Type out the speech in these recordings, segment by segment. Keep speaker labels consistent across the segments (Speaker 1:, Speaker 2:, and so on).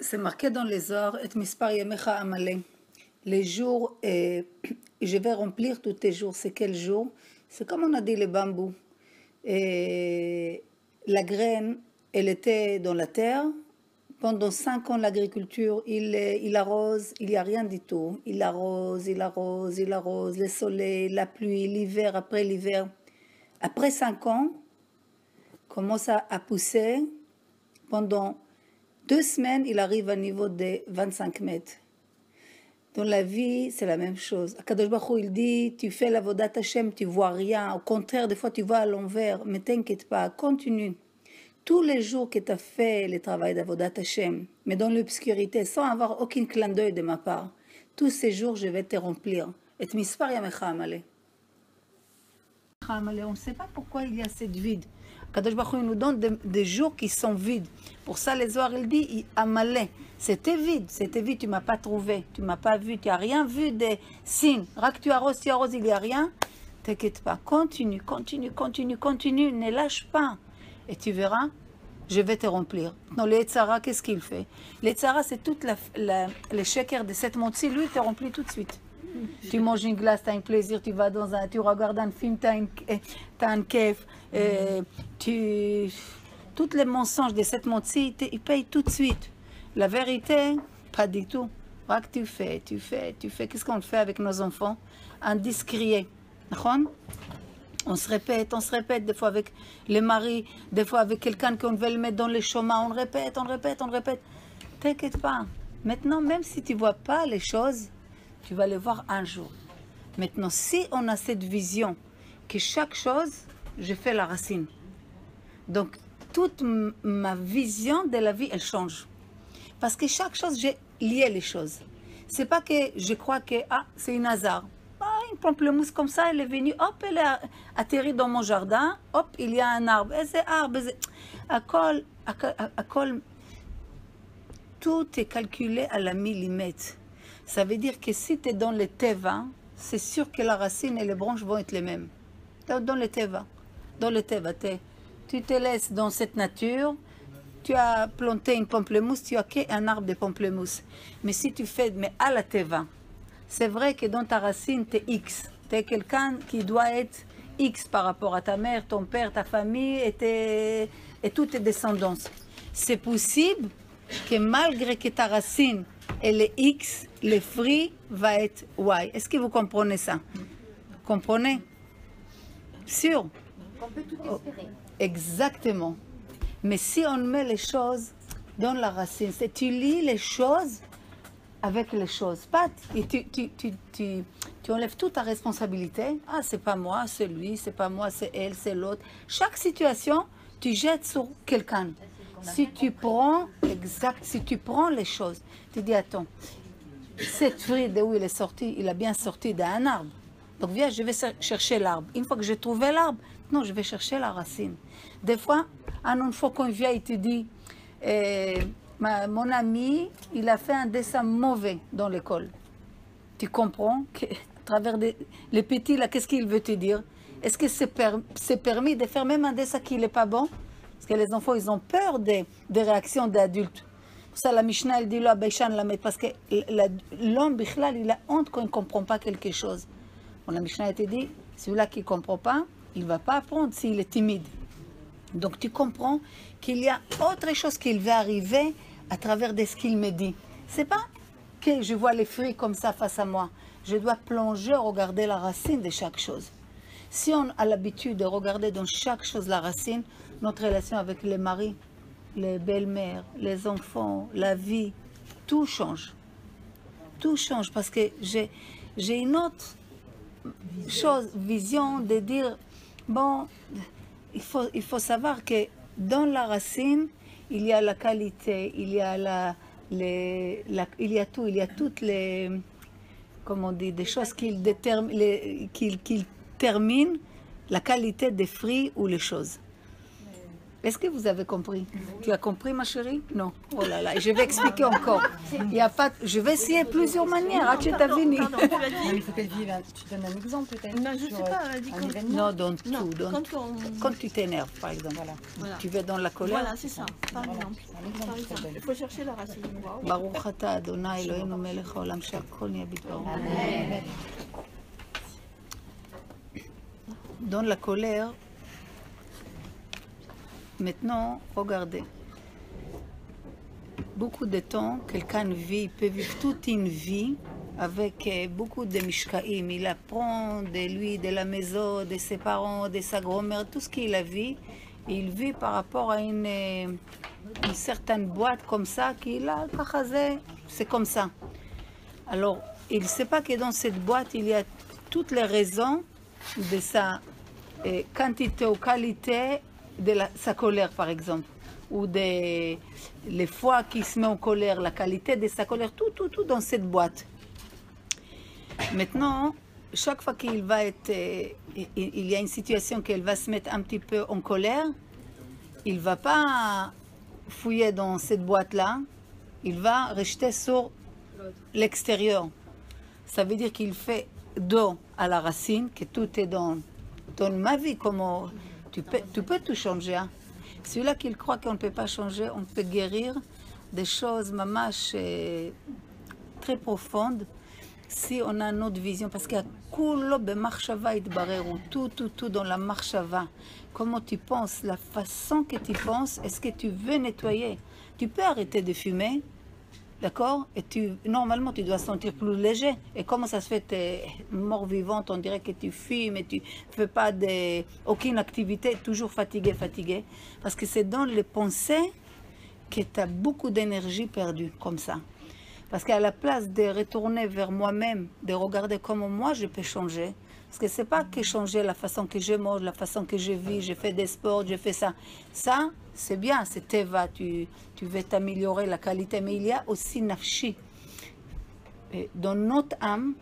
Speaker 1: C'est marqué dans les Zohar, et mispar yamecha amalé. Les jours, je vais remplir tous tes jours. C'est quel jour? C'est comme on a dit le bambou. Et la graine, elle était dans la terre. Pendant 5 ans, l'agriculture, il arrose, il n'y a rien du tout. Il arrose, il arrose, il arrose, le soleil, la pluie, l'hiver, après l'hiver. Après 5 ans, commence à pousser. Pendant 2 semaines, il arrive à niveau de 25 mètres. Dans la vie, c'est la même chose. Akadosh Baruch Hu, il dit, tu fais l'avodat Hashem, tu vois rien. Au contraire, des fois, tu vois à l'envers. Mais t'inquiète pas, continue. Tous les jours que tu as fait le travail d'avodat Hashem, mais dans l'obscurité, sans avoir aucun clin d'œil de ma part, tous ces jours, je vais te remplir. Et mispar yamecha amalé. On ne sait pas pourquoi il y a cette vide. Kadosh Baruch Hu nous donne des jours qui sont vides. Pour ça, les Zohar, il dit, amalé. C'était vide, tu ne m'as pas trouvé, tu ne m'as pas vu, tu n'as rien vu des signes. Rak tu arroses, il n'y a rien. T'inquiète pas, continue, continue, continue, continue, ne lâche pas. Et tu verras, je vais te remplir. Non, le Yetzara, qu'est-ce qu'il fait? Le Yetzara, c'est tout le shaker de cette montre-ci, lui, il te remplit tout de suite. Tu manges une glace, tu as un plaisir, tu vas tu regardes un film, tu as un kef, tous les mensonges de cette montre-ci, ils payent tout de suite. La vérité, pas du tout. Tu fais. Qu'est-ce qu'on fait avec nos enfants? Indiscret. On se répète, des fois avec les maris, des fois avec quelqu'un qu'on veut le mettre dans les chômage, on répète. T'inquiète pas. Maintenant, même si tu ne vois pas les choses, tu vas les voir un jour. Maintenant, si on a cette vision que chaque chose, je fais la racine. Donc, toute ma vision de la vie, elle change. Parce que chaque chose, j'ai lié les choses. C'est pas que je crois que c'est un hasard. Une pamplemousse comme ça, elle est venue, hop, elle est atterrie dans mon jardin, hop, il y a un arbre. Et c'est arbre, tout est calculé à la millimètre. Ça veut dire que si tu es dans le teva, c'est sûr que la racine et les branches vont être les mêmes. Dans le teva, tu te laisses dans cette nature. Tu as planté une pamplemousse, tu as qu'un arbre de pamplemousse. Mais si tu fais, mais à la teva, c'est vrai que dans ta racine, tu es X. Tu es quelqu'un qui doit être X par rapport à ta mère, ton père, ta famille et toutes tes descendances. C'est possible que malgré que ta racine elle est X, le fruit va être Y. Est-ce que vous comprenez ça? Comprenez? Sûr?
Speaker 2: On peut tout espérer.
Speaker 1: Exactement. Mais si on met les choses dans la racine, c'est tu lis les choses avec les choses. Pas, et tu enlèves toute ta responsabilité. Ah, c'est pas moi, c'est lui, c'est pas moi, c'est elle, c'est l'autre. Chaque situation, tu jettes sur quelqu'un. Si tu prends les choses, tu dis, attends, cette fruit de où il est sorti, il a bien sorti d'un arbre. Donc viens, je vais chercher l'arbre. Une fois que j'ai trouvé l'arbre, non, je vais chercher la racine. Des fois, une fois qu'on vient, il te dit, mon ami, il a fait un dessin mauvais dans l'école. Tu comprends qu'à travers les petits, là, qu'est-ce qu'il veut te dire? Est-ce que c'est permis de faire même un dessin qui n'est pas bon? Parce que les enfants, ils ont peur des réactions d'adultes. Pour ça, la Mishnah, elle dit, parce que l'homme, il a honte quand il ne comprend pas quelque chose. Bon, la Mishnah, elle te dit, celui-là qui ne comprend pas, il ne va pas apprendre s'il est timide. Donc, tu comprends qu'il y a autre chose qui va arriver à travers de ce qu'il me dit. C'est pas que je vois les fruits comme ça face à moi. Je dois plonger, regarder la racine de chaque chose. Si on a l'habitude de regarder dans chaque chose la racine, notre relation avec les maris, les belles-mères, les enfants, la vie, tout change. Tout change parce que j'ai une autre vision de dire, bon, il faut savoir que dans la racine, il y a la qualité, il y a il y a tout, il y a toutes les, comment on dit, des choses qui terminent la qualité des fruits ou les choses. Est-ce que vous avez compris? Tu as compris, ma chérie? Non. Oh là là, et je vais expliquer encore. Il y a pas... Je vais essayer plusieurs manières. Ah, tu t'as fini.
Speaker 2: Pardon, tu l'as dit.
Speaker 3: Non, mais il faut qu'elle vive. Tu donnes un exemple peut-être.
Speaker 2: Non, je sais pas, elle a dit
Speaker 3: un
Speaker 2: quand...
Speaker 3: événement.
Speaker 1: Non, dans tout.
Speaker 2: Non,
Speaker 1: Dans
Speaker 2: quand
Speaker 1: tout.
Speaker 2: on...
Speaker 1: Quand tu t'énerves, par exemple.
Speaker 2: Voilà.
Speaker 1: Tu vas dans la colère.
Speaker 2: Voilà, c'est ça, par
Speaker 3: Voilà,
Speaker 2: exemple.
Speaker 3: c'est un exemple
Speaker 2: Par
Speaker 3: qui
Speaker 2: exemple.
Speaker 3: s'appelle.
Speaker 2: Il faut chercher la racine. Waouh.
Speaker 1: Baruch ata Adonai Eloheinu melech haolam שהכל נהיה בדברו. Dans la colère, maintenant, regardez. Beaucoup de temps, quelqu'un vit, peut vivre toute une vie avec beaucoup de mishkaïm. Il apprend de lui, de la maison, de ses parents, de sa grand-mère, tout ce qu'il a vu. Il vit par rapport à une certaine boîte comme ça, qu'il a, c'est comme ça. Alors, il ne sait pas que dans cette boîte, il y a toutes les raisons de sa quantité ou qualité de sa colère, par exemple. Ou les fois qu'il se met en colère, la qualité de sa colère, tout dans cette boîte. Maintenant, chaque fois qu'il va être, il y a une situation qu'elle va se mettre un petit peu en colère, il ne va pas fouiller dans cette boîte-là, il va rester sur l'extérieur. Ça veut dire qu'il fait dos à la racine, que tout est dans ma vie, comment tu peux tout changer. Hein? Celui-là qu'il croit qu'on ne peut pas changer, on peut guérir des choses mamash très profondes si on a notre vision. Parce qu'il y a tout dans la marshava. Comment tu penses, la façon que tu penses, est-ce que tu veux nettoyer? Tu peux arrêter de fumer, d'accord? Et normalement, tu dois se sentir plus léger. Et comment ça se fait, tu es mort-vivante, on dirait que tu fumes et tu ne fais pas aucune activité, toujours fatigué. Parce que c'est dans les pensées que tu as beaucoup d'énergie perdue, comme ça. Parce qu'à la place de retourner vers moi-même, de regarder comment moi je peux changer, parce que c'est pas que changer la façon que je mange, la façon que je vis, je fais des sports, je fais ça. Ça, c'est bien, c'est teva, tu veux t'améliorer la qualité, mais il y a aussi nafshi. Et dans notre âme,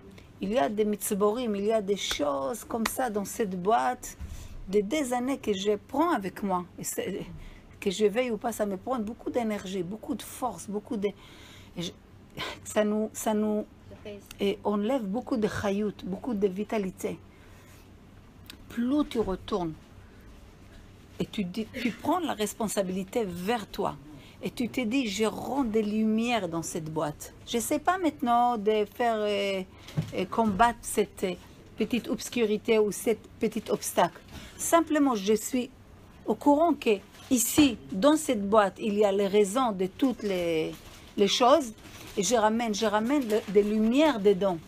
Speaker 1: il y a des mitzborim, il y a des choses comme ça dans cette boîte, des années que je prends avec moi. Et que je veille ou pas, ça me prend beaucoup d'énergie, beaucoup de force, beaucoup de... Ça nous enlève beaucoup de chayout, beaucoup de vitalité. Plus tu retournes et tu prends la responsabilité vers toi et tu te dis, je rends des lumières dans cette boîte. Je ne sais pas maintenant de faire combattre cette petite obscurité ou cette petite obstacle. Simplement, je suis au courant que ici, dans cette boîte, il y a les raisons de toutes les choses. Et je ramène des lumières dedans.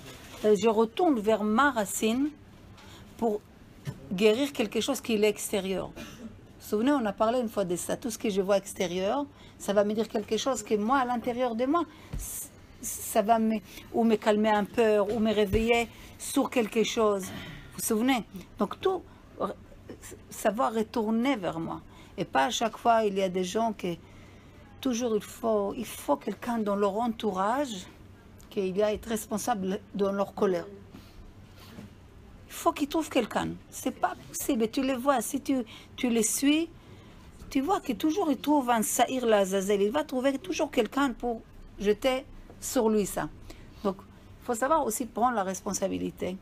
Speaker 1: Je retourne vers ma racine pour guérir quelque chose qui est extérieur. Vous vous souvenez, on a parlé une fois de ça. Tout ce que je vois extérieur, ça va me dire quelque chose que moi, à l'intérieur de moi, ça va ou me calmer un peu, ou me réveiller sur quelque chose. Vous vous souvenez? Donc tout, ça va retourner vers moi. Et pas à chaque fois, il y a des gens qui... Toujours, il faut quelqu'un dans leur entourage qui va être responsable de leur colère. Il faut qu'ils trouvent quelqu'un. C'est pas possible. Tu les vois, si tu les suis, tu vois que toujours il trouve un Saïr Lazazel. Il va trouver toujours quelqu'un pour jeter sur lui ça. Donc, il faut savoir aussi prendre la responsabilité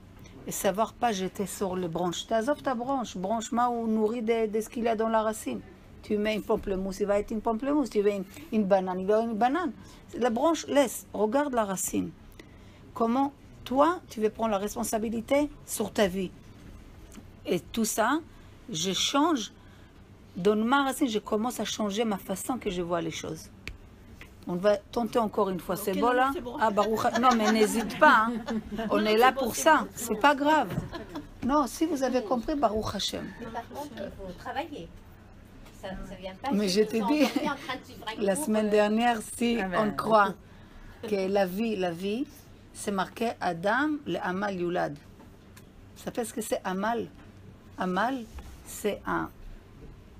Speaker 1: et savoir pas jeter sur les branches. T'azov ta branche ou nourrit de ce qu'il y a dans la racine. Tu mets une pamplemousse, il va être une pamplemousse. Tu veux une banane, il va être une banane. La branche, laisse, regarde la racine. Comment toi, tu veux prendre la responsabilité sur ta vie. Et tout ça, je change. Dans ma racine, je commence à changer ma façon que je vois les choses. On va tenter encore une fois. C'est bon là? Ah, Baruch. Non, mais n'hésite pas. Hein. On est là pour ça. C'est pas grave. Non, si vous avez compris, Baruch Hashem.
Speaker 4: Mais par contre, il faut travailler. Ça vient pas.
Speaker 1: Mais je t'ai dit, la semaine dernière, si on croit que la vie, c'est marqué Adam, le Amal Yulad. Vous savez ce que c'est Amal? Amal, c'est un...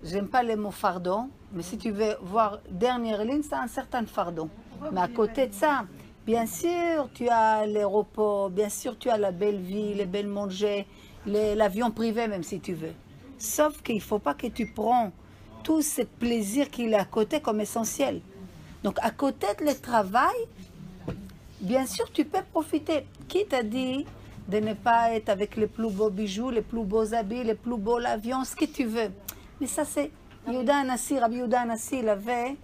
Speaker 1: J'aime pas les mots fardon, mais si tu veux voir dernière ligne, c'est un certain fardon. Mais à côté de ça, bien sûr, tu as l'aéroport, bien sûr, tu as la belle vie, les belles manger, l'avion privé, même si tu veux. Sauf qu'il ne faut pas que tu prends tous ces plaisirs qu'il a à côté comme essentiels. Donc à côté de le travail, bien sûr tu peux profiter. Qui t'a dit de ne pas être avec les plus beaux bijoux, les plus beaux habits, les plus beaux avions, ce que tu veux. Mais ça c'est... Yehuda Anassi, Rabbi Yehuda Anassi, il avait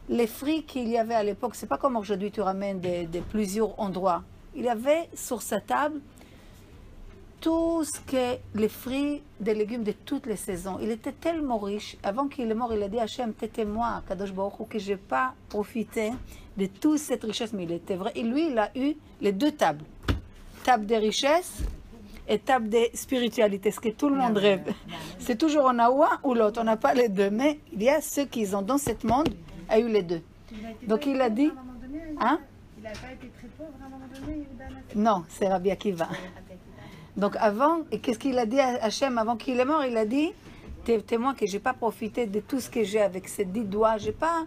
Speaker 1: les fruits qu'il y avait à l'époque. C'est pas comme aujourd'hui tu ramènes de plusieurs endroits. Il avait sur sa table tout ce que les fruits des légumes de toutes les saisons. Il était tellement riche. Avant qu'il est mort, il a dit à Hachem, t'étais moi, Kadosh Baruch Hu, que je n'ai pas profité de toute cette richesse. Mais il était vrai. Et lui, il a eu les deux tables. Table de richesse et table de spiritualité. Ce que tout le monde rêve. C'est toujours on a un ou l'autre. On n'a pas les deux. Mais il y a ceux qui ont dans ce monde a eu les deux. Donc il a dit... Hein?
Speaker 2: Il n'a pas été très pauvre à un moment donné, Yehuda Anassi.
Speaker 1: Non, c'est Rabbi Akiva. Donc avant, et qu'est-ce qu'il a dit à Hachem avant qu'il est mort? Il a dit, témoin que j'ai pas profité de tout ce que j'ai avec ces 10 doigts, j'ai pas,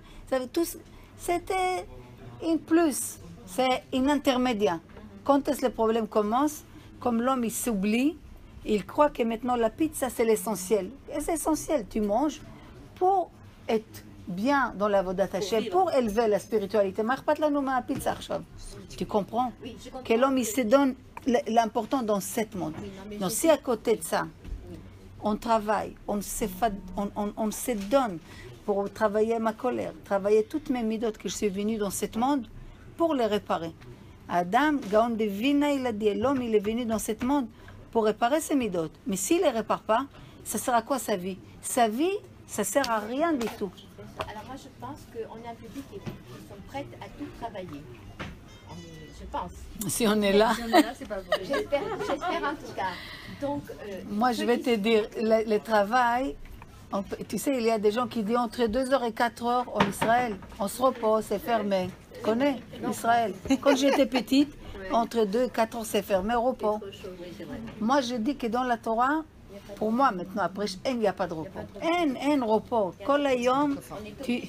Speaker 1: c'était une plus, c'est une intermédiaire. Quand est-ce que le problème commence? Comme l'homme il s'oublie, il croit que maintenant la pizza c'est l'essentiel. Et c'est essentiel, tu manges pour être bien dans la vodat Hachem, pour élever la spiritualité. Tu comprends?
Speaker 4: Oui, je comprends.
Speaker 1: Que l'homme il se donne l'important dans ce monde. Donc si à côté de ça, on travaille, on se donne pour travailler ma colère, travailler toutes mes midotes que je suis venu dans ce monde pour les réparer. Adam, Gaon de Vina, il a dit, l'homme il est venu dans ce monde pour réparer ses midotes. Mais s'il ne les répare pas, ça sert à quoi sa vie? Sa vie, ça sert à rien du tout.
Speaker 4: Alors moi je pense qu'on est un public qui sont prêts à tout travailler. Je pense.
Speaker 1: Si on est là...
Speaker 4: J'espère en tout cas. Donc,
Speaker 1: moi je vais te dire, le travail, tu sais, il y a des gens qui disent entre 2h et 4h en Israël, on se repose, c'est fermé. Tu connais Israël? Quand j'étais petite, entre 2 et 4h c'est fermé, repos. Moi je dis que dans la Torah, pour moi maintenant, après, il n'y a pas de repos. Un repos. Kol hayom, tu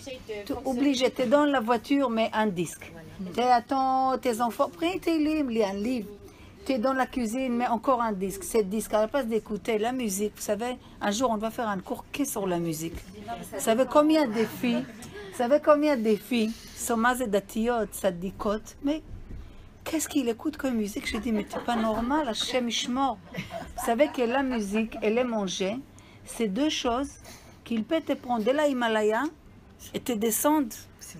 Speaker 1: obligé, tu es dans la voiture, mais un disque. Tu attends tes enfants, prends tes livres, lis un livre. Tu es dans la cuisine, mais encore un disque. C'est disque, à la place d'écouter la musique. Vous savez, un jour, on va faire un cours que sur la musique. Vous savez combien de filles sont mazé datiot, sadikot, mais qu'est-ce qu'il écoute comme musique? Je dis, mais c'est pas normal, Hachem Ishmor. Vous savez que la musique et le manger, c'est deux choses qu'il peut te prendre de la Himalaya et te descendre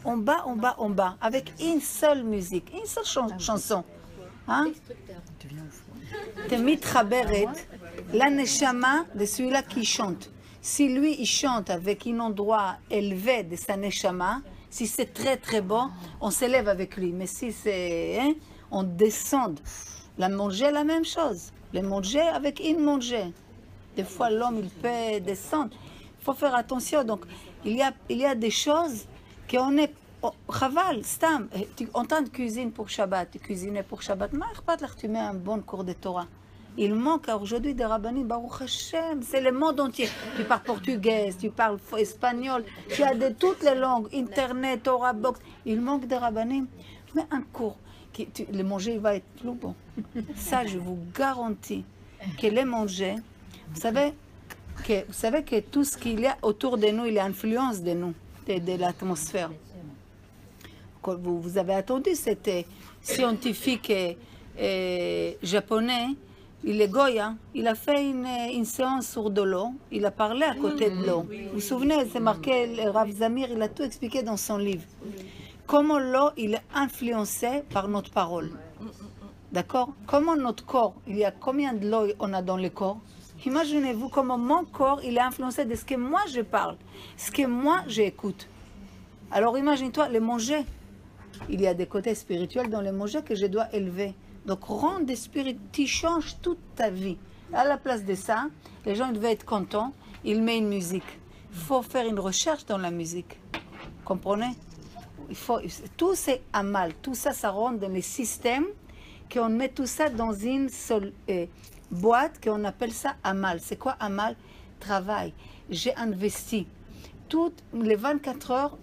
Speaker 1: en bas, en bas, en bas, avec une seule musique, une seule chanson. Hein? Te mitraberet, la neshama de celui-là qui chante. Si lui, il chante avec un endroit élevé de sa neshama, si c'est très très bon, on s'élève avec lui. Mais si c'est... Hein, on descend. La manger, la même chose. Le manger avec une manger. Des fois, l'homme, il peut descendre. Il faut faire attention. Donc, il y a des choses qu'on est... Chaval, stam. En temps de cuisine pour Shabbat, tu cuisines pour Shabbat. Tu mets un bon cours de Torah. Il manque aujourd'hui des rabbinim, Baruch Hashem, c'est le monde entier. Tu parles portugais, tu parles espagnol, tu as de toutes les langues, Internet, Torah Box. Il manque des rabbinim. Mais un cours, le manger va être plus bon. Ça, je vous garantis que le manger, vous savez que tout ce qu'il y a autour de nous, il y a influence de nous, de l'atmosphère. Vous avez entendu, c'était scientifique japonais. Il est Goya, il a fait une séance sur de l'eau, il a parlé à côté de l'eau. Vous vous souvenez, c'est marqué, Rav Zamir, il a tout expliqué dans son livre. Comment l'eau, il est influencé par notre parole. D'accord? Comment notre corps, il y a combien de l'eau on a dans le corps? Imaginez-vous comment mon corps, il est influencé de ce que moi je parle, ce que moi j'écoute. Alors imagine-toi, le manger. Il y a des côtés spirituels dans le manger que je dois élever. Donc, rendre des spirits, tu changes toute ta vie. À la place de ça, les gens devaient être contents, ils mettent une musique. Il faut faire une recherche dans la musique. Comprenez? Tout c'est amal, tout ça, ça rentre dans les systèmes, qu'on met tout ça dans une seule boîte, qu'on appelle ça amal. C'est quoi amal? Travail. J'ai investi toutes les 24 heures,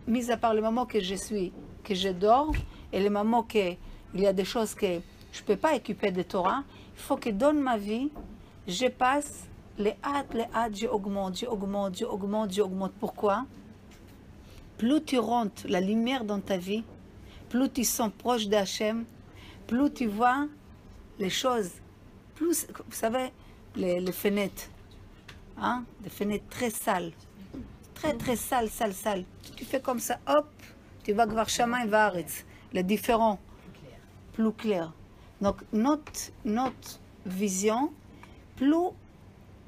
Speaker 1: mis à part le moment que je dors, et le moment que il y a des choses que je ne peux pas occuper de Torah. Il faut que dans ma vie, je passe j'augmente. Pourquoi? Plus tu rentres la lumière dans ta vie, plus tu sens proche d'Hachem, plus tu vois les choses, plus, vous savez, les fenêtres, hein, des fenêtres très sales, très sales. Tu fais comme ça, hop, tu vas voir Shamayim Vaaretz, les différents, plus clair. Donc notre vision, plus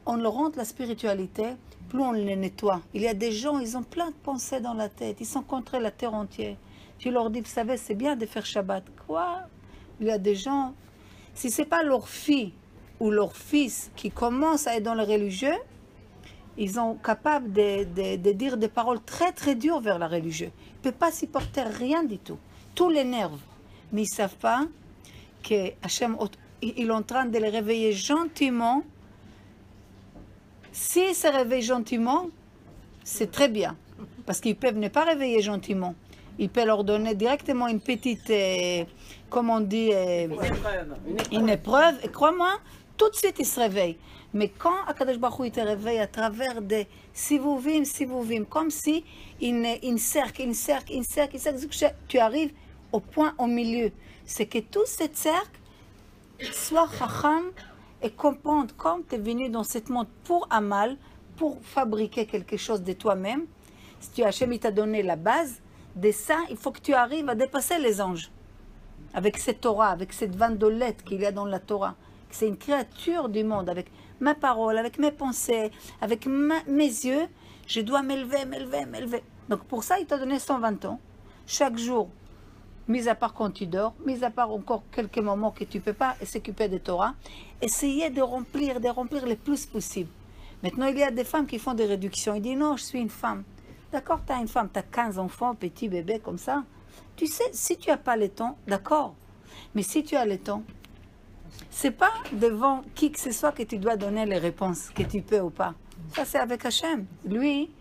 Speaker 1: on le rentre la spiritualité, plus on les nettoie. Il y a des gens, ils ont plein de pensées dans la tête, ils sont contre la terre entière. Tu leur dis, vous savez, c'est bien de faire Shabbat. Quoi? Il y a des gens, si ce n'est pas leur fille ou leur fils qui commencent à être dans le religieux, ils sont capables de dire des paroles très dures vers la religieux. Ils ne peuvent pas supporter rien du tout. Tout l'énerve. Mais ils ne savent pas que Hachem, il est en train de les réveiller gentiment. S'ils se réveillent gentiment, c'est très bien. Parce qu'ils peuvent ne pas réveiller gentiment. Ils peuvent leur donner directement une petite, comment on dit, une épreuve. Et crois-moi, tout de suite ils se réveillent. Mais quand Akadosh Baruch Hu il te réveille à travers des sivuvim, comme si il cercle, tu arrives au point au milieu. C'est que tout ce cercle soit chacham et comprendre comme tu es venu dans ce monde pour Amal, pour fabriquer quelque chose de toi-même. Si tu Hachem, il t'a donné la base, de ça, il faut que tu arrives à dépasser les anges. Avec cette Torah, avec cette vandolette qu'il y a dans la Torah. C'est une créature du monde, avec ma parole, avec mes pensées, avec mes yeux, je dois m'élever. Donc pour ça, il t'a donné 120 ans. Chaque jour, mis à part quand tu dors, mis à part encore quelques moments que tu ne peux pas s'occuper de Torah, essayez de remplir le plus possible. Maintenant, il y a des femmes qui font des réductions. Ils disent, non, je suis une femme. D'accord, tu as une femme, tu as 15 enfants, petits bébés comme ça. Tu sais, si tu n'as pas le temps, d'accord. Mais si tu as le temps, c'est pas devant qui que ce soit que tu dois donner les réponses, que tu peux ou pas. Ça, c'est avec Hachem. Lui,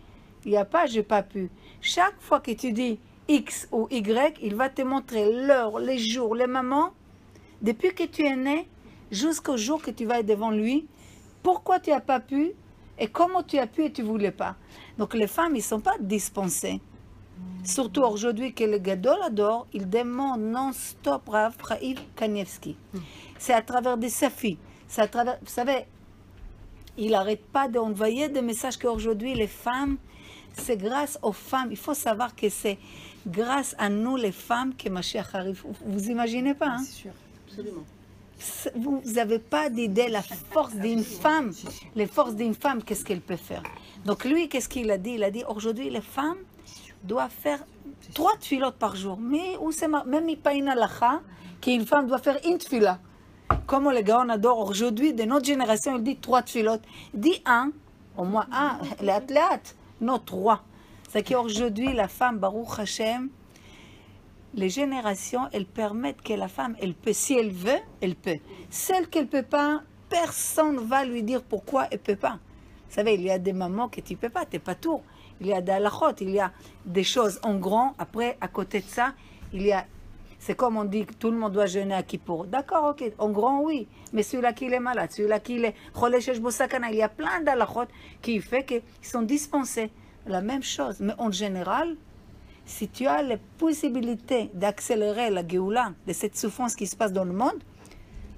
Speaker 1: il n'y a pas, j'ai pas pu. Chaque fois que tu dis X ou Y, il va te montrer l'heure, les jours, les moments, depuis que tu es né, jusqu'au jour que tu vas être devant lui, pourquoi tu n'as pas pu et comment tu as pu et tu ne voulais pas. Donc les femmes, ils ne sont pas dispensées. Surtout aujourd'hui que le Gadol adore, il demande non-stop Rav Chaim Kanievski. C'est à travers des safis. C'est à travers, vous savez, il n'arrête pas d'envoyer des messages qu'aujourd'hui les femmes, c'est grâce aux femmes. Il faut savoir que c'est grâce à nous les femmes que Mashiach arrive. Vous imaginez pas, hein?
Speaker 3: C'est sûr, absolument.
Speaker 1: Vous n'avez pas d'idée, la force d'une femme, les forces d'une femme, qu'est-ce qu'elle peut faire. Donc lui, qu'est-ce qu'il a dit? Il a dit, aujourd'hui, les femmes doivent faire 3 tfilotes par jour. Mais où c'est même pas une halakha qu'une femme doit faire une tfila. Comme les gars, on adore aujourd'hui, de notre génération, il dit 3 tfilotes. Il dit 1, au moins 1, non 3. C'est qu'aujourd'hui, la femme, Baruch Hashem, les générations, elles permettent que la femme, elle peut, si elle veut, elle peut. Celle qu'elle ne peut pas, personne ne va lui dire pourquoi elle ne peut pas. Vous savez, il y a des mamans que tu ne peux pas, tu n'es pas tout. Il y a des halachot, il y a des choses en grand. Après, à côté de ça, il y a... C'est comme on dit que tout le monde doit jeûner à Kippour. D'accord, ok, en grand, oui. Mais celui-là qui est malade, celui-là qui est cholé shesh bo sakana, il y a plein d'halachot qui fait qu'ils sont dispensés. La même chose. Mais en général, si tu as la possibilité d'accélérer la Géoula de cette souffrance qui se passe dans le monde,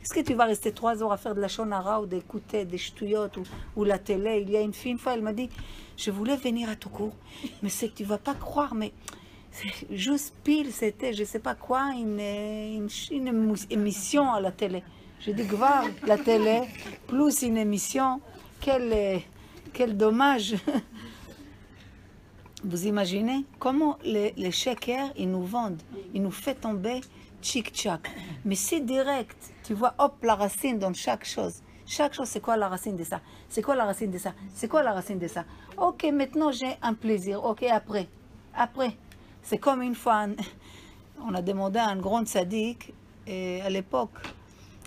Speaker 1: est-ce que tu vas rester 3 heures à faire de la shonara ou d'écouter des ch'touillottes ou la télé? Il y a une fille, une fois, elle m'a dit, je voulais venir à tout court, mais c'est que tu ne vas pas croire, mais juste pile, c'était, je ne sais pas quoi, une émission à la télé. J'ai dit, Gvar, la télé, plus une émission, quel dommage. Vous imaginez comment les shakers, ils nous vendent, ils nous font tomber tchic-tchac. Mais c'est direct, tu vois, hop, la racine dans chaque chose. Chaque chose, c'est quoi la racine de ça? C'est quoi la racine de ça? C'est quoi la racine de ça? Ok, maintenant j'ai un plaisir. Ok, après. C'est comme une fois, on a demandé à un grand sadique, à l'époque,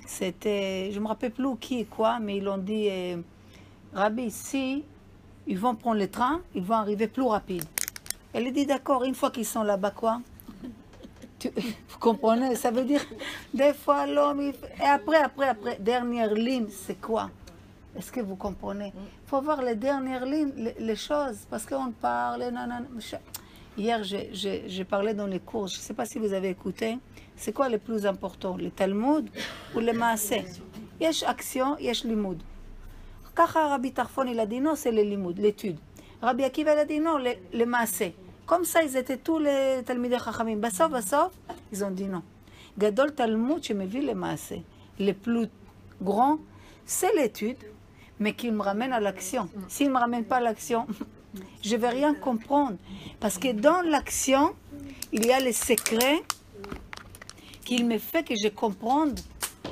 Speaker 1: c'était, je ne me rappelle plus qui et quoi, mais ils ont dit, Rabbi, si ils vont prendre le train, ils vont arriver plus rapide. Elle a dit, d'accord, une fois qu'ils sont là-bas, quoi? Vous comprenez? Ça veut dire, des fois, l'homme, et après, dernière ligne, c'est quoi? Est-ce que vous comprenez? Il faut voir les dernières lignes, les choses, parce qu'on parle, nanana. Hier, j'ai parlé dans les cours, je ne sais pas si vous avez écouté, c'est quoi le plus important, le Talmud ou le Maaseh? Yesh action, yesh limoud. Kaka Rabbi Tarfon, il a dit non, c'est le limoud, l'étude. Rabbi Akiva, il a dit non, le Maaseh. Comme ça, ils étaient tous les Talmidei Chachamim. Bassof, ils ont dit non. Gadol Talmud, je me vis le Maaseh. Le plus grand, c'est l'étude, mais qui me ramène à l'action. S'il ne me ramène pas à l'action, je ne vais rien comprendre. Parce que dans l'action, il y a les secrets qui me fait que je comprenne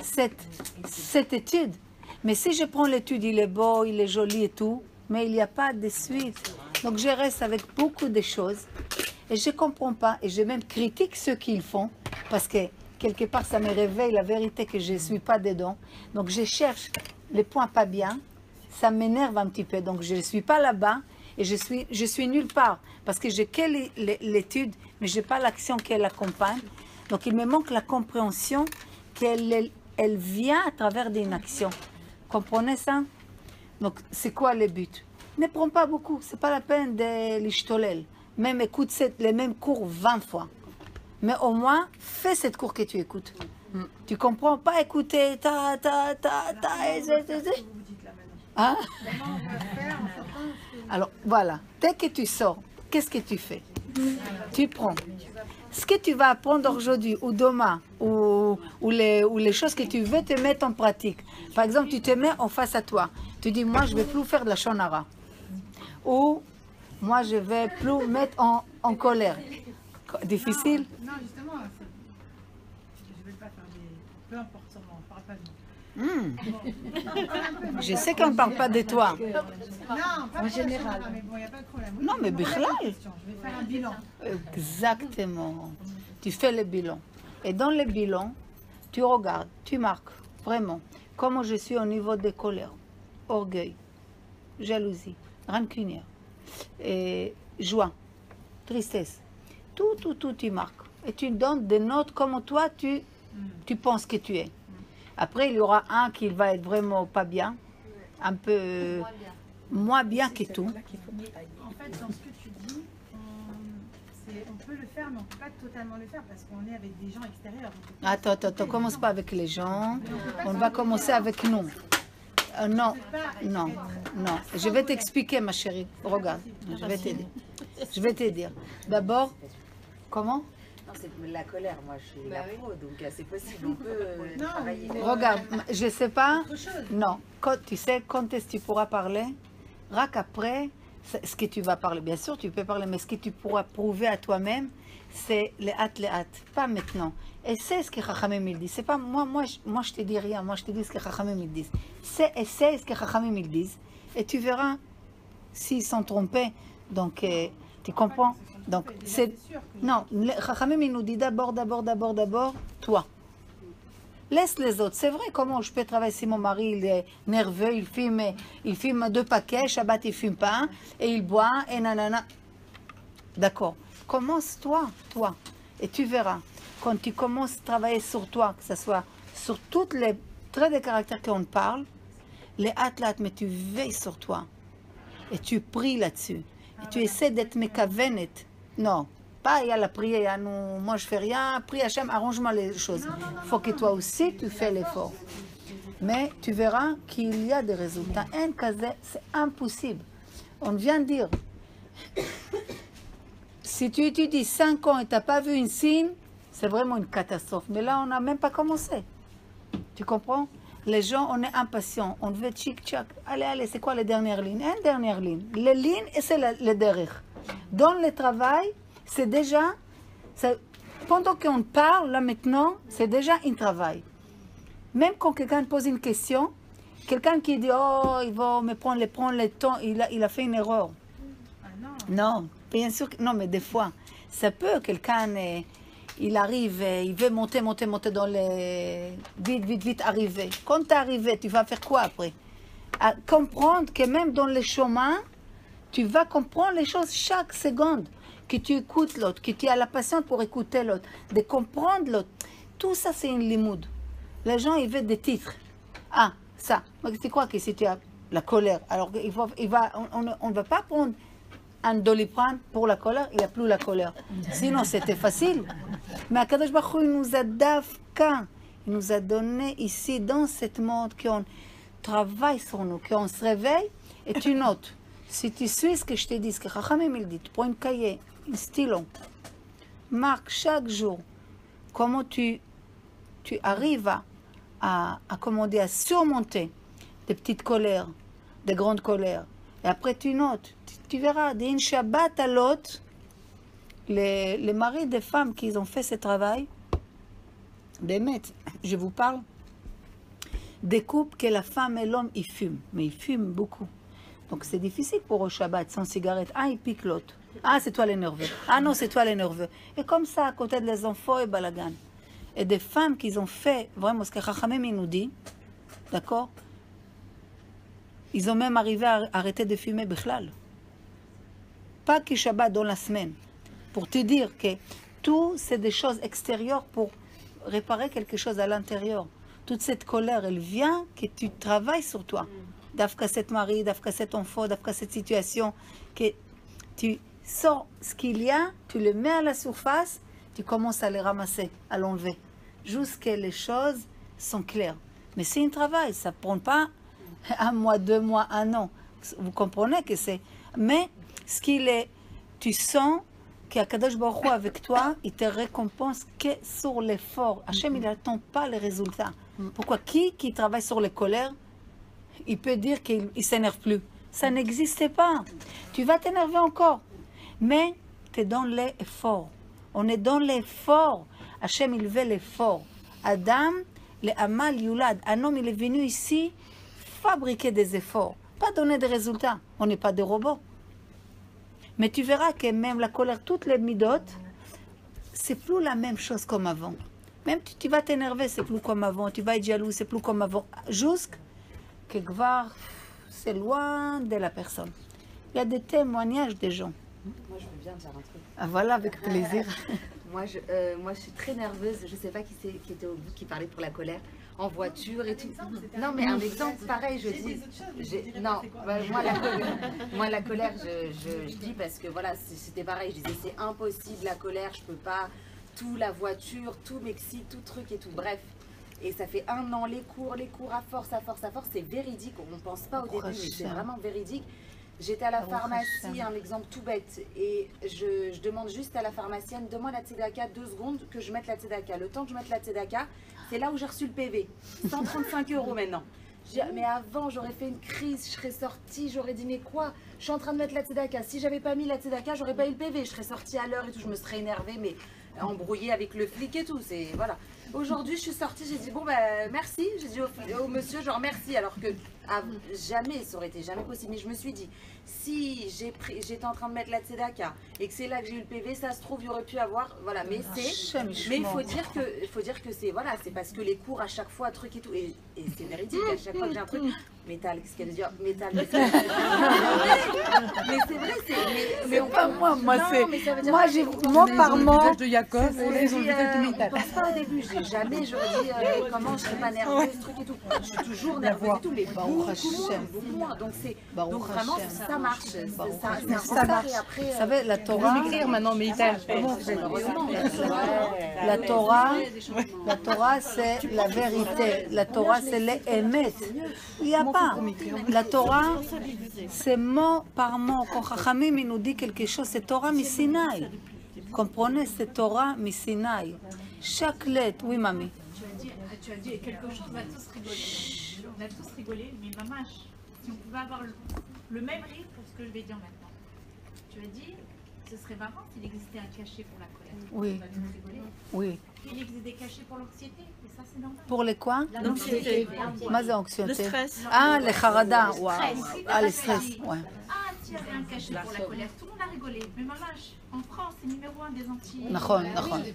Speaker 1: cette étude. Mais si je prends l'étude, il est beau, il est joli et tout, mais il n'y a pas de suite. Donc je reste avec beaucoup de choses et je ne comprends pas. Et je même critique ceux qui le font parce que quelque part ça me réveille la vérité que je ne suis pas dedans. Donc je cherche les points pas bien, ça m'énerve un petit peu. Donc je ne suis pas là-bas et je suis nulle part parce que j'ai que l'étude, mais je n'ai pas l'action qui l'accompagne. Donc il me manque la compréhension qu'elle vient à travers une action. Comprenez ça? Donc c'est quoi le but? Ne prends pas beaucoup, c'est pas la peine de l'ishtolel. Même écoute les mêmes cours 20 fois. Mais au moins, fais cette cours que tu écoutes. Tu comprends pas écouter Hein? Alors voilà, dès que tu sors, qu'est-ce que tu fais? Tu prends. Ce que tu vas apprendre aujourd'hui ou demain, ou les choses que tu veux te mettre en pratique. Par exemple, tu te mets en face à toi. Tu dis, moi, je ne vais plus faire de la shonara. Ou, moi, je ne vais plus mettre en colère. Difficile?
Speaker 2: Non, justement, je ne vais pas faire des... Peu importe, sûrement, on ne parle pas de moi.
Speaker 1: Je sais qu'on ne parle pas de toi.
Speaker 2: Non, pas en général. Mais bon, il n'y a pas de problème. Oui,
Speaker 1: Non, mais Bichlal.
Speaker 2: Je vais faire un bilan.
Speaker 1: Exactement. Tu fais le bilan. Et dans le bilan, tu regardes, tu marques vraiment comment je suis au niveau de colère, orgueil, jalousie, rancunière, et joie, tristesse. Tout, tu marques. Et tu donnes des notes comme toi, tu penses que tu es. Après, il y aura un qui va être vraiment pas bien, un peu moins bien que tout.
Speaker 2: En fait, dans ce que tu dis, on peut le faire, mais on ne peut pas totalement le faire parce qu'on est avec des gens extérieurs.
Speaker 1: Attends, commence pas avec les gens. On va commencer avec nous. Non. Je vais t'expliquer, ma chérie. Regarde, je vais te dire. D'abord, comment?
Speaker 5: Non, c'est la colère, moi je suis afro, donc c'est possible, on peut travailler.
Speaker 1: Regarde, je ne sais pas. Non, tu sais, quand est-ce que tu pourras parler? Rak après, ce que tu vas parler, bien sûr tu peux parler, mais ce que tu pourras prouver à toi-même, c'est les hâtes, pas maintenant. Et c'est ce que Chachamim il dit. C'est pas moi je te dis rien, moi je te dis ce que Chachamim ils disent. C'est ce que Chachamim ils disent. Et tu verras s'ils sont trompés. Donc, tu comprends? Donc, c'est... Non, Chachamim il nous dit d'abord, toi. Laisse les autres. C'est vrai, comment je peux travailler si mon mari il est nerveux, il fume 2 paquets, Shabbat il fume pas un, et il boit, et nanana. D'accord. Commence toi. Et tu verras, quand tu commences à travailler sur toi, que ce soit sur tous les traits de caractère qu'on parle, les athlètes, mais tu veilles sur toi. Et tu pries là-dessus. Et tu essaies d'être mekavenet. Non. Pas, il y a la prière, moi je fais rien, prie Hachem, arrange-moi les choses. Il faut que toi aussi tu fais l'effort. Mais tu verras qu'il y a des résultats. Un kazé, c'est impossible. On vient de dire, si tu étudies 5 ans et tu n'as pas vu une signe, c'est vraiment une catastrophe. Mais là, on n'a même pas commencé. Tu comprends? Les gens, on est impatients, on veut tchic-tchac. Allez, c'est quoi les dernières lignes? Une dernière ligne. Les lignes, et c'est le derrière. Dans le travail, c'est déjà, pendant qu'on parle, là maintenant, c'est déjà un travail. Même quand quelqu'un pose une question, quelqu'un qui dit, oh, il va me prendre le temps, il a fait une erreur. Non, bien sûr, non, mais des fois, ça peut, quelqu'un, il arrive, il veut monter dans les... Vite, arriver. Quand tu es arrivé, tu vas faire quoi après? À comprendre que même dans les chemins, tu vas comprendre les choses chaque seconde. Que tu écoutes l'autre, que tu as la patience pour écouter l'autre, de comprendre l'autre. Tout ça, c'est une limoud. Les gens, ils veulent des titres. Ah, ça. C'est quoi que si tu as la colère. Alors, on ne va pas prendre un Doliprane pour la colère, il n'y a plus la colère. Sinon, c'était facile. Mais Akadosh Baruch Hu, il nous a dafka, il nous a donné ici, dans cette monde, qu'on travaille sur nous, qu'on se réveille et tu notes. Si tu suis ce que je te dis, ce que Chachamim il dit, tu prends une cahier, un stylo, marque chaque jour comment tu arrives comment dire, à surmonter des petites colères, des grandes colères. Et après tu notes, tu verras, d'un Shabbat à l'autre, les maris des femmes qui ont fait ce travail, Bémet, je vous parle, des couples que la femme et l'homme, ils fument, mais ils fument beaucoup. Donc c'est difficile pour eux Shabbat, sans cigarette. Ah, il pique l'autre. Ah, c'est toi les nerveux. Ah non, c'est toi les nerveux. Et comme ça, à côté des enfants et balagan. Et des femmes qui ont fait, vraiment, ce que Chachamim nous dit, d'accord? Ils ont même arrivé à arrêter de fumer Bechlal. Pas que Shabbat dans la semaine. Pour te dire que tout, c'est des choses extérieures pour réparer quelque chose à l'intérieur. Toute cette colère, elle vient que tu travailles sur toi. D'Afka cet mari, d'Afka cet enfant, d'Afka cette situation, que tu sors ce qu'il y a, tu le mets à la surface, tu commences à les ramasser, à l'enlever. Jusqu'à les choses sont claires. Mais c'est un travail, ça ne prend pas un mois, 2 mois, 1 an. Vous comprenez que c'est... Mais ce qu'il est, tu sens qu'Akadosh Baruch Hu avec toi, il te récompense que sur l'effort. Hachem, il n'attend pas les résultats. Pourquoi? Qui travaille sur les colères, il peut dire qu'il ne s'énerve plus. Ça n'existe pas. Tu vas t'énerver encore. Mais tu es dans l'effort. On est dans l'effort. Hachem, il veut l'effort. Adam, le Amal Yulad. Un homme, il est venu ici fabriquer des efforts. Pas donner des résultats. On n'est pas des robots. Mais tu verras que même la colère, toutes les midotes, c'est plus la même chose comme avant. Même tu vas t'énerver, c'est plus comme avant. Tu vas être jaloux, c'est plus comme avant. Jusqu'à que Gvar, c'est loin de la personne. Il y a des témoignages des gens.
Speaker 5: Moi, je veux bien dire un truc.
Speaker 1: Ah, voilà, avec plaisir.
Speaker 5: Moi, je suis très nerveuse. Je ne sais pas qui était au bout, qui parlait pour la colère. En voiture et tout. Non, mais un exemple, pareil, je dis. Non, moi, la colère, je dis parce que voilà, c'était pareil. Je disais, c'est impossible, la colère, je peux pas. Tout, la voiture, tout m'excite, tout truc et tout. Bref. Et ça fait 1 an, les cours à force, c'est véridique. On ne pense pas au début, mais c'est vraiment véridique. J'étais à la pharmacie, un exemple tout bête, et je demande juste à la pharmacienne, donne-moi la tzedaka 2 secondes que je mette la tzedaka. Le temps que je mette la tzedaka, c'est là où j'ai reçu le PV. 135 € maintenant. Mais avant, j'aurais fait une crise, je serais sortie, j'aurais dit, mais quoi? Je suis en train de mettre la tzedaka. Si j'avais pas mis la tzedaka, j'aurais pas eu le PV. Je serais sortie à l'heure et tout, je me serais énervée, mais embrouillée avec le flic et tout. C'est voilà. Aujourd'hui, je suis sortie, j'ai dit, bon, ben, merci. J'ai dit au monsieur, genre, merci. Alors que jamais, ça aurait été jamais possible. Mais je me suis dit, si j'étais en train de mettre la tzedaka et que c'est là que j'ai eu le PV, ça se trouve, il y aurait pu avoir, voilà. Mais il faut dire que c'est, voilà, c'est parce que les cours à chaque fois, truc et tout. Et c'est véridique, à chaque fois que j'ai un truc, métal, qu'est-ce qu'elle veut dire? Métal, mais c'est vrai, mais on
Speaker 1: pas moi,
Speaker 5: c'est.
Speaker 1: Moi, j'ai mot par mot.
Speaker 3: De Yaakov, ils ont
Speaker 5: on pense pas au début, jamais j'aurais dit comment je serais pas nerveuse, ce truc et tout. Je suis toujours nerveuse et tout, mais beaucoup moins. Donc vraiment, ça marche. Ça marche.
Speaker 1: Vous savez, la Torah.
Speaker 3: Je vais m'écrire maintenant, mais
Speaker 1: La Torah, c'est la vérité. La Torah, c'est les émet. Il n'y a pas. La Torah, c'est mot par mot. Quand Chachamim nous dit quelque chose, c'est Torah Misinaï. Comprenez, c'est Torah Misinaï. Chaque lettre, oui, mamie.
Speaker 2: Tu as dit quelque chose, on va tous rigoler. On va tous rigoler, mais maman, si on pouvait avoir le même rire pour ce que je vais dire maintenant. Tu as dit, ce serait marrant s'il existait un cachet pour la colère.
Speaker 1: Oui.
Speaker 2: On va tous rigoler.
Speaker 1: Oui.
Speaker 2: Il existe des cachets pour l'anxiété, et ça c'est normal.
Speaker 1: Pour les quoi?
Speaker 4: L'anxiété.
Speaker 1: Mais l'anxiété.
Speaker 3: Le stress.
Speaker 1: Ah, les harada. Waouh. Ah, les stress. Ouais.
Speaker 2: Ah, s'il y avait un cachet pour la colère, tout le monde a rigolé. Mais maman, en France, c'est numéro 1 des Antilles.
Speaker 1: D'accord.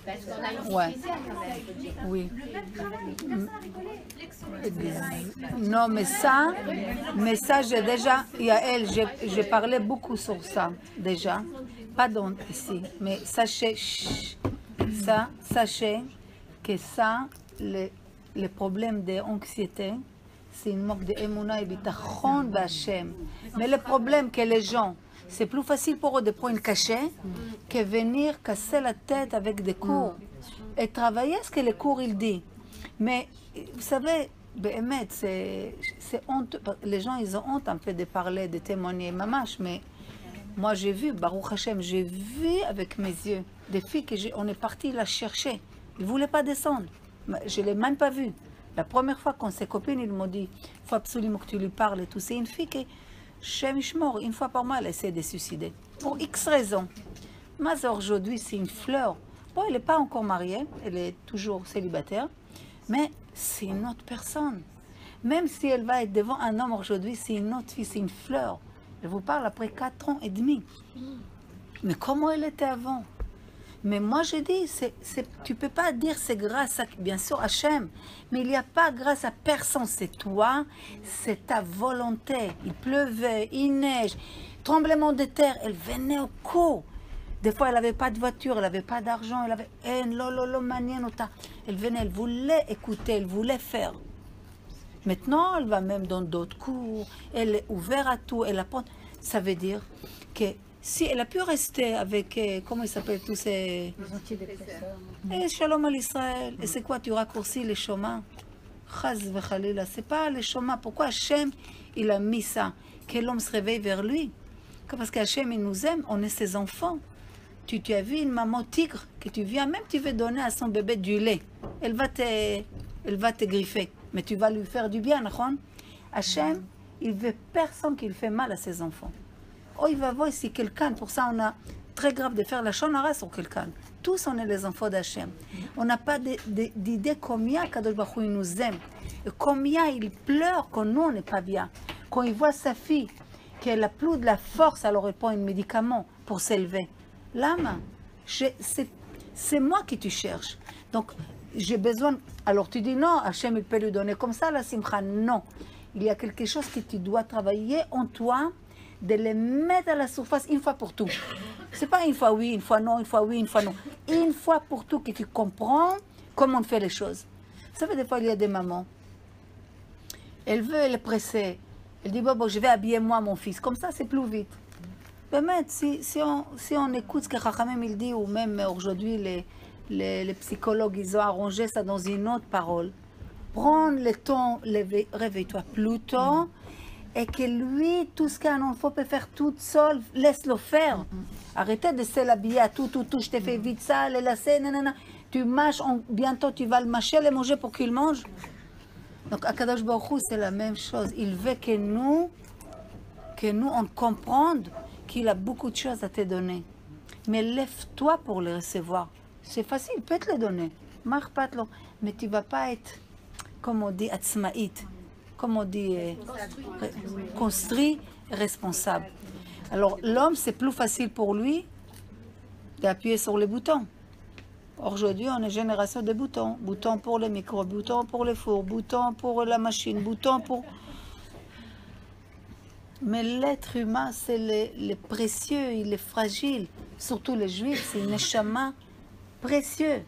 Speaker 4: Parce qu'on a
Speaker 1: Ouais. Oui.
Speaker 2: Le même travail, personne n'a rigolé.
Speaker 1: Non, mais ça, j'ai déjà, Yael, j'ai parlé beaucoup sur ça, déjà. Pas ici, mais sachez que ça, les problèmes d'anxiété, c'est une manque d'émouna et bitachon b'Hachem. Mais le problème que les gens, c'est plus facile pour eux de prendre une cachet que venir casser la tête avec des cours et travailler ce que les cours il dit. Mais vous savez, Béhémet, c'est honteux. Les gens, ils ont honte un peu de parler, de témoigner, mamash, mais moi j'ai vu, Baruch Hashem, j'ai vu avec mes yeux des filles on est parti la chercher. Ils ne voulaient pas descendre. Je ne l'ai même pas vue. La première fois qu'on s'est copines, ils m'ont dit, il faut absolument que tu lui parles et tout. C'est une fille qui, Shem Ishmor, une fois par mois, elle essaie de se suicider. Pour X raisons. Mais aujourd'hui, c'est une fleur. Bon, elle n'est pas encore mariée, elle est toujours célibataire, mais c'est une autre personne. Même si elle va être devant un homme aujourd'hui, c'est une autre fille, c'est une fleur. Je vous parle après 4 ans et demi. Mais comment elle était avant? Mais moi je dis, tu ne peux pas dire c'est grâce à, bien sûr, Hachem, mais il n'y a pas grâce à personne, c'est toi, c'est ta volonté. Il pleuvait, il neige, tremblement de terre, elle venait au cours. Des fois, elle n'avait pas de voiture, elle n'avait pas d'argent, elle avait... Elle venait, elle voulait écouter, elle voulait faire. Maintenant, elle va même dans d'autres cours, elle est ouverte à tout, elle apprend. Ça veut dire que si elle a pu rester avec, comment ils s'appellent tous ces... Et Shalom al Israël. Et c'est quoi, tu raccourcis les chemins? Chaz v'chalila, c'est pas les chemins. Pourquoi Hachem, il a mis ça? Que l'homme se réveille vers lui. Parce qu'Hachem, il nous aime, on est ses enfants. Tu as vu une maman tigre que tu viens, même tu veux donner à son bébé du lait. Elle va te griffer. Mais tu vas lui faire du bien, non? Hachem, il veut personne qui fait mal à ses enfants. Oh, il va voir si quelqu'un, pour ça on a très grave de faire la shonara sur quelqu'un. Tous on est les enfants d'Hachem. On n'a pas d'idée combien Kadosh Baruch Hu nous aime. Et combien il pleure quand nous on n'est pas bien. Quand il voit sa fille, qu'elle n'a plus de la force, alors elle prend un médicament pour s'élever. L'âme, c'est moi qui tu cherches. Donc, j'ai besoin... Alors, tu dis non, Hachem, il peut lui donner comme ça, la simcha. Non. Il y a quelque chose que tu dois travailler en toi, de les mettre à la surface une fois pour tout. C'est pas une fois oui, une fois non, une fois oui, une fois non. Une fois pour tout que tu comprends comment on fait les choses. Vous savez, des fois, il y a des mamans. Elle veut, elle est pressée. Elle dit, bon, je vais habiller moi, mon fils. Comme ça, c'est plus vite. Mais si on écoute ce que Chachamim il dit, ou même aujourd'hui les psychologues, ils ont arrangé ça dans une autre parole. Prends le temps, réveille-toi plus tôt, et que lui, tout ce qu'un enfant peut faire tout seul, laisse-le faire. Arrêtez de se l'habiller à tout, je t'ai fait vite ça, les lacets, nanana. Tu mâches, bientôt tu vas le mâcher, le manger pour qu'il mange. Donc, Akadosh Baruch Hu, c'est la même chose. Il veut que nous on comprenne qu'il a beaucoup de choses à te donner. Mais lève-toi pour les recevoir. C'est facile, il peut te les donner. Mais tu ne vas pas être, comme on dit, atzmaït. Comme on dit, construit, responsable. Alors, l'homme, c'est plus facile pour lui d'appuyer sur les boutons. Aujourd'hui, on est génération de boutons. Boutons pour les micros, boutons pour les fours, boutons pour la machine, boutons pour... Mais l'être humain, c'est le précieux, il est fragile. Surtout les juifs, c'est une neshama précieux.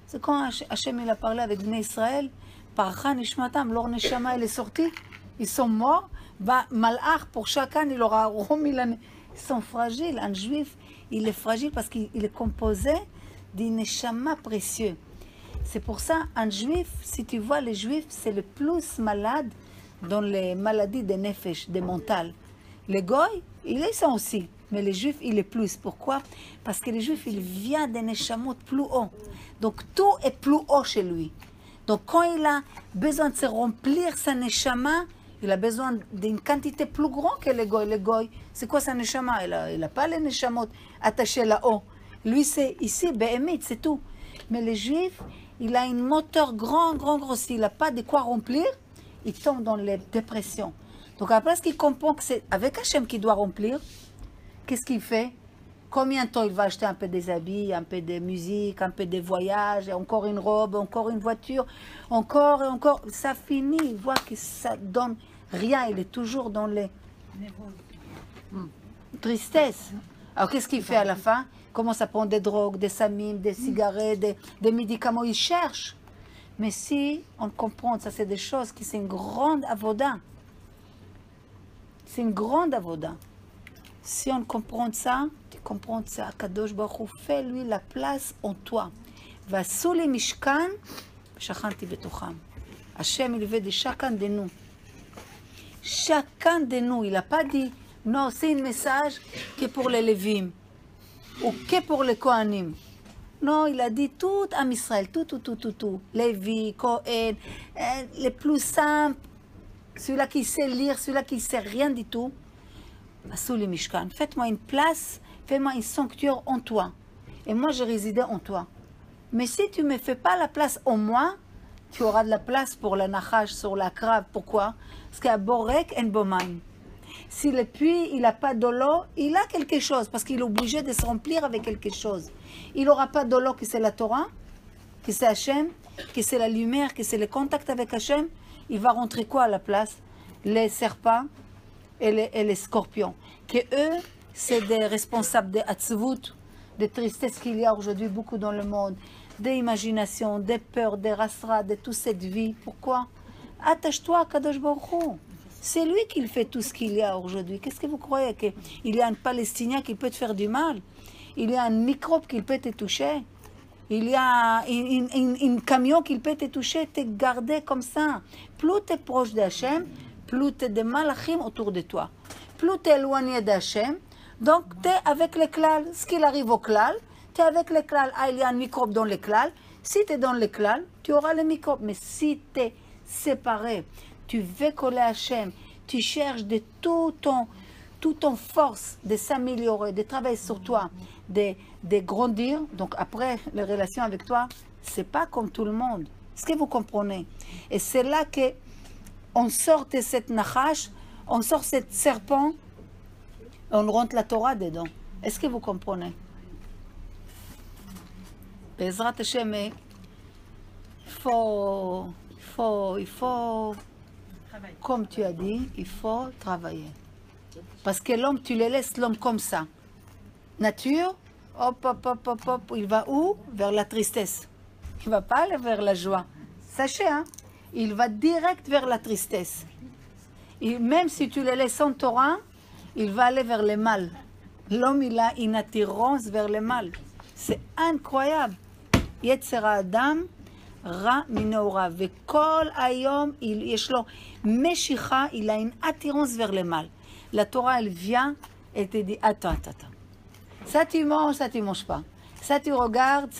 Speaker 1: C'est quand Hachem il a parlé avec Bnei Israël, par Chan Ishmatam, leur neshama elle est sortie, ils sont morts. Malach, pour chacun, il aura remis l'année. Ils sont fragiles. Un juif, il est fragile parce qu'il est composé d'un neshama précieux. C'est pour ça, un juif, si tu vois les juifs, c'est le plus malade dans les maladies de nefesh, de mental. Les goy, ils sont aussi, mais les juifs, il est plus. Pourquoi? Parce que les juifs, il vient des neshamot plus haut. Donc tout est plus haut chez lui. Donc quand il a besoin de se remplir sa neshama, il a besoin d'une quantité plus grande que les goy. Les goy, c'est quoi sa neshama? Il n'a pas les neshamot attachés là-haut. Lui, c'est ici, Béhémit, c'est tout. Mais les juifs, il a un moteur grand, grossi. Il n'a pas de quoi remplir. Il tombe dans les dépressions. Donc après, ce qu'il comprend que c'est avec Hachem qu'il doit remplir, qu'est-ce qu'il fait? Combien de temps il va acheter un peu des habits, un peu de musique, un peu de voyage, et encore une robe, encore une voiture, encore et encore. Ça finit, il voit que ça donne rien. Il est toujours dans les tristesse. Alors qu'est-ce qu'il fait à la fin? Il commence à prendre des drogues, des samim, des cigarettes, des médicaments. Il cherche. Mais si on comprend, ça c'est des choses qui c'est une grande avoda. C'est une grande avoda. Si on comprend ça, tu comprends ça. Kadosh Baruch Hu, fais-lui la place en toi. Vasu li mishkan, shachanti betocham. Hachem, il veut de chacun de nous. Chacun de nous. Il n'a pas dit, non, c'est un message que pour les Lévim ou que pour les Kohanim. Non, il a dit tout à Israël, tout. Lévi, Kohen, les plus simples, celui-là qui sait lire, celui-là qui ne sait rien du tout. Vasu li mishkan. Faites-moi une place, fais-moi un sanctuaire en toi. Et moi, je résidais en toi. Mais si tu ne me fais pas la place en moi, tu auras de la place pour la nachash, sur la crave. Pourquoi? Parce qu'il y a borek en bomaim. Si le puits, il n'a pas de l'eau, il a quelque chose, parce qu'il est obligé de se remplir avec quelque chose. Il n'aura pas de l'eau, que c'est la Torah, que c'est Hachem, que c'est la lumière, que c'est le contact avec Hachem. Il va rentrer quoi à la place? Les serpents et les scorpions. Que eux, c'est des responsables de Hatzvut, de tristesse qu'il y a aujourd'hui beaucoup dans le monde, des imaginations, des peurs, des rasras, de toute cette vie. Pourquoi? Attache-toi à Kadosh Baruch Hu. C'est lui qui fait tout ce qu'il y a aujourd'hui. Qu'est-ce que vous croyez? Qu'il y a un Palestinien qui peut te faire du mal? Il y a un microbe qui peut te toucher? Il y a un camion qui peut te toucher, te garder comme ça? Plus tu es proche d'Hachem, plus tu as des malachim autour de toi. Plus tu es éloigné d'Hachem, donc tu es avec le klal. Ce qu'il arrive au klal, tu es avec le klal. Ah, il y a un microbe dans le klal. Si tu es dans le klal, tu auras le microbe. Mais si tu es séparé, tu veux coller à Hachem, tu cherches de tout ton force de s'améliorer, de travailler sur toi, de grandir. Donc après, les relations avec toi, c'est pas comme tout le monde. Est-ce que vous comprenez? Et c'est là que on sort de cette nachash, on sort cette serpent, on rentre la Torah dedans. Est-ce que vous comprenez? Bezrat Hashem, il faut, comme tu as dit, il faut travailler. Parce que l'homme, tu le laisses l'homme comme ça. Nature, hop, il va où? Vers la tristesse. Il ne va pas aller vers la joie. Sachez, hein, il va direct vers la tristesse. Et même si tu le laisses en Torah, il va aller vers le mal. L'homme, il a une attirance vers le mal. C'est incroyable. Yetzera Adam, Ra Minoura. Vekol Ayom, יש לו משיכה, il a une attirance vers le mal. La Torah, elle vient et te dit, attends. Ça tu manges pas. Ça tu regardes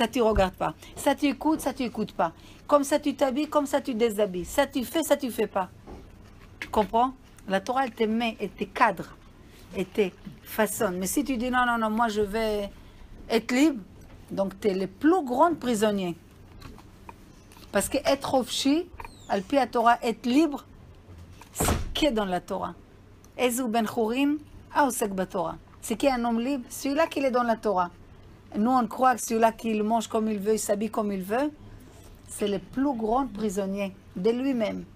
Speaker 1: pas. Ça tu écoutes pas. Comme ça tu t'habilles, comme ça tu déshabilles. Ça tu fais pas. Tu comprends? La Torah, elle te met, elle te cadre, elle te façonne. Mais si tu dis, non, moi je vais être libre, donc tu es le plus grand prisonnier. Parce que être ofshi, al pi la Torah, être libre, c'est que dans la Torah. Ezou ben Chorim, Aosek Batora. C'est qui un homme libre? Celui-là qui est dans la Torah. Nous, on croit que celui-là qui mange comme il veut, il s'habille comme il veut, c'est le plus grand prisonnier de lui-même.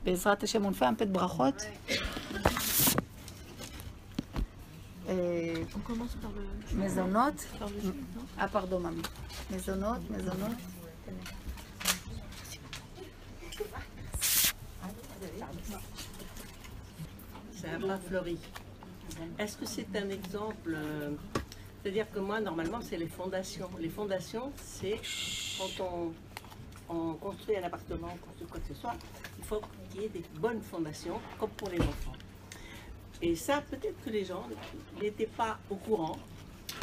Speaker 1: Bezrat Hashem, on fait un peu de brachot.
Speaker 3: On commence par le...
Speaker 1: Maisonnot.
Speaker 3: Par le...
Speaker 1: Ah, pardon, maman. Maisonnot.
Speaker 6: C'est un bras fleuri. Est-ce que c'est un exemple c'est-à-dire que moi, normalement, c'est les fondations. Les fondations, c'est quand on construit un appartement, on construit quoi que ce soit, il faut qu'il y ait des bonnes fondations, comme pour les enfants. Et ça, peut-être que les gens n'étaient pas au courant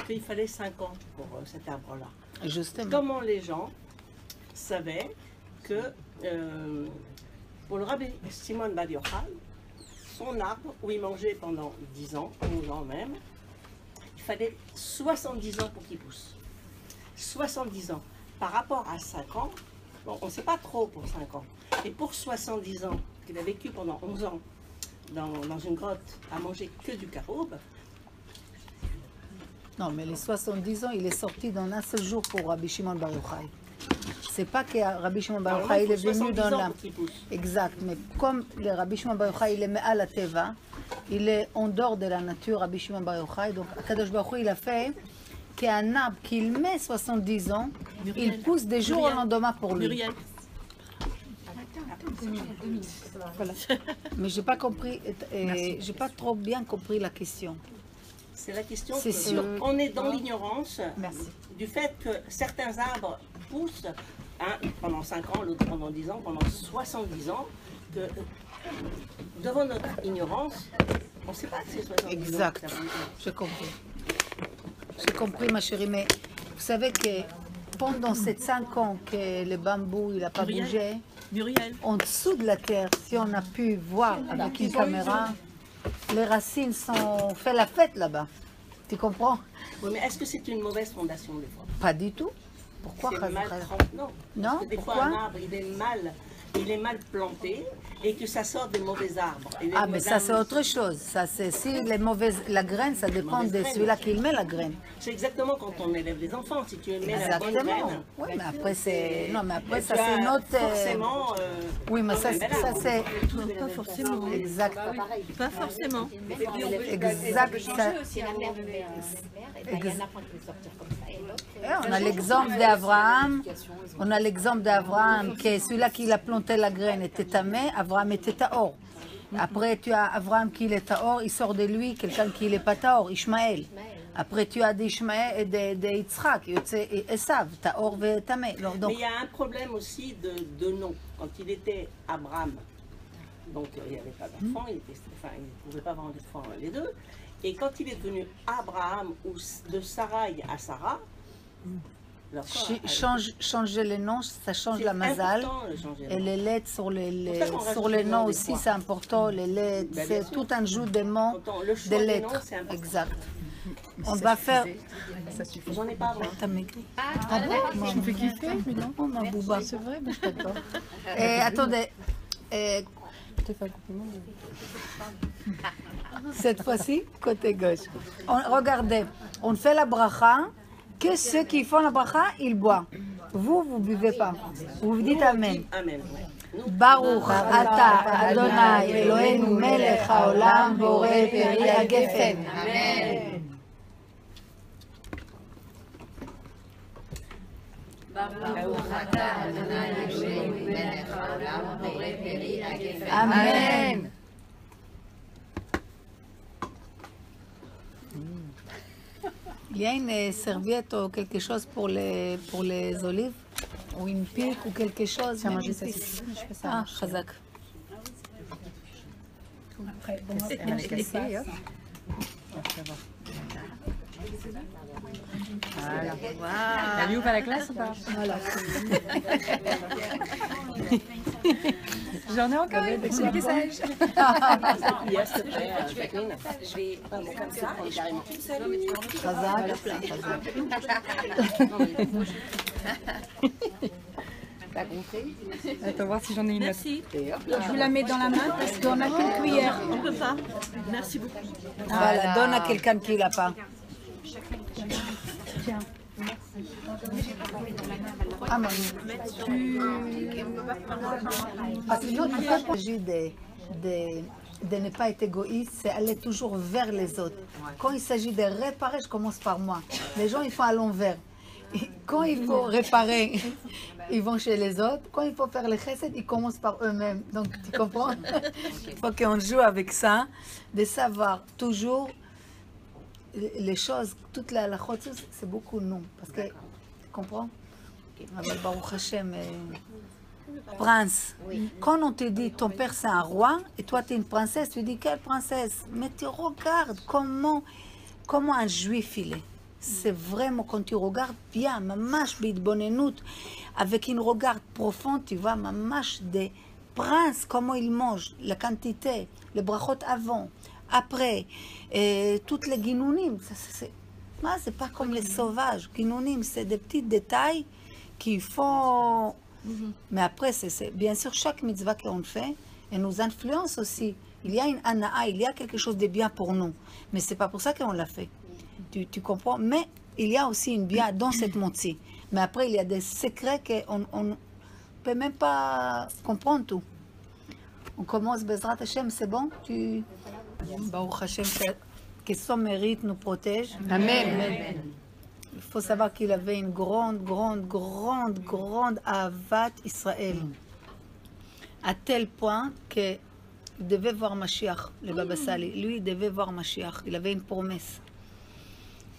Speaker 6: qu'il fallait 5 ans pour cet arbre-là.
Speaker 1: Justement.
Speaker 6: Comment les gens savaient que pour le rabbi Shimon Bar Yochai, son arbre où il mangeait pendant 10 ans, 11 ans même, il fallait 70 ans pour qu'il pousse. 70 ans. Par rapport à 5 ans, bon, on ne sait pas trop pour 5 ans. Et pour 70 ans, qu'il a vécu pendant 11 ans dans une grotte à manger que du caroube.
Speaker 1: Non, mais les 70 ans, il est sorti dans un seul jour pour Rabbi Shimon Bar Yochai. C'est pas que Rabbi Shimon Bar Yochai, il est venu dans la... Exact, mais comme le Rabbi Shimon Bar Yochai, il est à la Teva, il est en dehors de la nature, Rabbi Shimon Bar Yochai, donc Akadosh Baruch Hu, il a fait qu'un arbre qu'il met 70 ans, il pousse des jours au lendemain pour lui.
Speaker 6: Muriel.
Speaker 1: Mais j'ai pas compris, j'ai pas trop bien compris la question.
Speaker 6: C'est la question
Speaker 1: C'est sûr.
Speaker 6: on est dans l'ignorance
Speaker 1: Merci.
Speaker 6: du fait que certains arbres poussent pendant 5 ans, l'autre pendant 10 ans, pendant 70 ans, que devant notre ignorance, on ne sait pas que c'est 70
Speaker 1: Exact.
Speaker 6: ans. que ça pousse.
Speaker 1: J'ai compris. J'ai compris, ma chérie, mais vous savez que pendant ces 5 ans que le bambou il n'a pas
Speaker 6: Muriel.
Speaker 1: bougé,
Speaker 6: Muriel.
Speaker 1: en dessous de la terre, si on a pu voir avec une caméra, les racines sont fait la fête là-bas. Tu comprends?
Speaker 6: Oui, mais est-ce que c'est une mauvaise fondation des fois?
Speaker 1: Pas du tout. Pourquoi
Speaker 6: C'est mal
Speaker 1: Khazra?
Speaker 6: trempé. Non.
Speaker 1: Non,
Speaker 6: Parce que des fois,
Speaker 1: pourquoi?
Speaker 6: un arbre, il est mal planté et que ça sort des mauvais arbres. Et les
Speaker 1: Ah, mais
Speaker 6: mauvais
Speaker 1: ça c'est
Speaker 6: arbres,
Speaker 1: autre chose. Ça c'est si les mauvaises, la graine, ça dépend
Speaker 6: Mauvaise
Speaker 1: de
Speaker 6: graine.
Speaker 1: celui-là qui met la graine.
Speaker 6: C'est exactement quand on élève les enfants. Si tu mets la bonne
Speaker 1: Exactement.
Speaker 6: graine,
Speaker 1: Oui, mais après c'est, non, mais après
Speaker 6: tu
Speaker 1: ça c'est
Speaker 6: as
Speaker 1: une autre.
Speaker 6: forcément.
Speaker 1: Oui, mais ça,
Speaker 6: un bel
Speaker 1: ça
Speaker 6: arbre.
Speaker 1: c'est
Speaker 3: Pas forcément.
Speaker 1: exact.
Speaker 3: Pas forcément.
Speaker 1: Exact. ça-
Speaker 4: C'est la mère de mère. Et ben, il y en a pas qui veut sortir comme ça. Et l'autre,
Speaker 1: On a l'exemple d'Abraham. On a l'exemple d'Abraham que celui-là qui a planté la graine était tamé, Abraham était taor. Après tu as Abraham qui est taor, il sort de lui quelqu'un qui n'est pas taor, Ishmaël. Après tu as d'Ishmaël et d'Yitzhak, et Esav, taor et tamé.
Speaker 6: Mais
Speaker 1: Donc
Speaker 6: il y a un problème aussi de nom. Quand il était Abraham, donc il n'y avait pas d'enfant, il ne pouvait pas avoir d'enfant les deux. Et quand il est devenu Abraham ou de Sarai à Sarah, leur corps
Speaker 1: changer les noms, ça change
Speaker 6: c'est
Speaker 1: la mazal.
Speaker 6: important de changer le
Speaker 1: Et
Speaker 6: nom.
Speaker 1: les lettres sur les,
Speaker 6: pour ça qu'on
Speaker 1: sur
Speaker 6: rajoute
Speaker 1: les
Speaker 6: les noms
Speaker 1: noms
Speaker 6: des
Speaker 1: aussi,
Speaker 6: fois.
Speaker 1: c'est important. Les lettres,
Speaker 6: Ben, bien
Speaker 1: c'est
Speaker 6: sûr.
Speaker 1: tout un jeu de mots,
Speaker 6: Quand le
Speaker 1: des
Speaker 6: choix des noms,
Speaker 1: lettres.
Speaker 6: c'est important.
Speaker 1: Exact. On va faire.
Speaker 6: J'en ai pas, moi.
Speaker 1: T'as maigri? Ah bon? Je me fais kiffer, mais non, oh, ma bouba. C'est vrai, mais je t'adore. Attendez. Cette fois-ci, côté gauche. Regardez, on fait la bracha. Que ceux qui font la bracha, ils boivent. Vous, vous ne buvez pas. Vous dites Amen.
Speaker 6: Amen. Ouais. Nous,
Speaker 1: Baruch ata Adonai Eloheinu melech haolam borei peri hagefen. Amen. Amen. Il y a une serviette ou quelque chose pour les olives? Ou une pique ou quelque chose?
Speaker 3: Tiens, moi j'ai ça, je fais ça.
Speaker 1: Ah, chazak.
Speaker 3: Après, bon, on a cassé, hop. Voilà. T'as vu ou pas la classe ou pas? Voilà. J'en ai encore une, c'est le sage.
Speaker 6: hier, s'il te plaît, Jacqueline.
Speaker 5: Je vais comme ça et je prends une seule. T'as compris?
Speaker 3: Attends, voir si j'en ai une autre.
Speaker 2: Merci.
Speaker 3: Je vous la mets dans la main parce qu'on a qu'une cuillère.
Speaker 2: On peut pas. Merci beaucoup.
Speaker 1: Voilà, donne à quelqu'un qui l'a pas. Ah, maman. Parce que l'autre, il s'agit de ne pas être égoïste, c'est aller toujours vers les autres. Quand il s'agit de réparer, je commence par moi. Les gens, ils font à l'envers. Quand il faut réparer, ils vont chez les autres. Quand il faut faire les recettes, ils commencent par eux-mêmes. Donc, tu comprends? Il faut qu'on joue avec ça, de savoir toujours les choses, toute la halachot, c'est beaucoup non. Parce que, tu comprends? Mais Baruch Hashem, prince. Quand on te dit ton père c'est un roi et toi tu es une princesse, tu dis quelle princesse? Mais tu regardes comment un juif il est. C'est vraiment quand tu regardes bien, mamash b'itbonenut, avec un regard profond, tu vois mamash des princes, comment ils mangent, la quantité, les brachot avant, après, et toutes les guinounim. C'est pas comme les sauvages. Guinounim, c'est des petits détails qu'il faut. Mais après, bien sûr, chaque mitzvah qu'on fait, elle nous influence aussi. Il y a une ana'a, il y a quelque chose de bien pour nous. Mais c'est pas pour ça qu'on l'a fait. Tu comprends? Mais il y a aussi une bien dans cette montée. Mais après, il y a des secrets qu'on ne peut même pas comprendre tout. On commence, Bezrat Hashem, c'est bon? Baruch Hashem, que son mérite nous protège.
Speaker 3: Amen.
Speaker 1: il faut savoir qu'il avait une grande Ahavat Israël. À tel point qu'il devait voir Mashiach, le Baba Sali. Lui, il devait voir Mashiach. Il avait une promesse.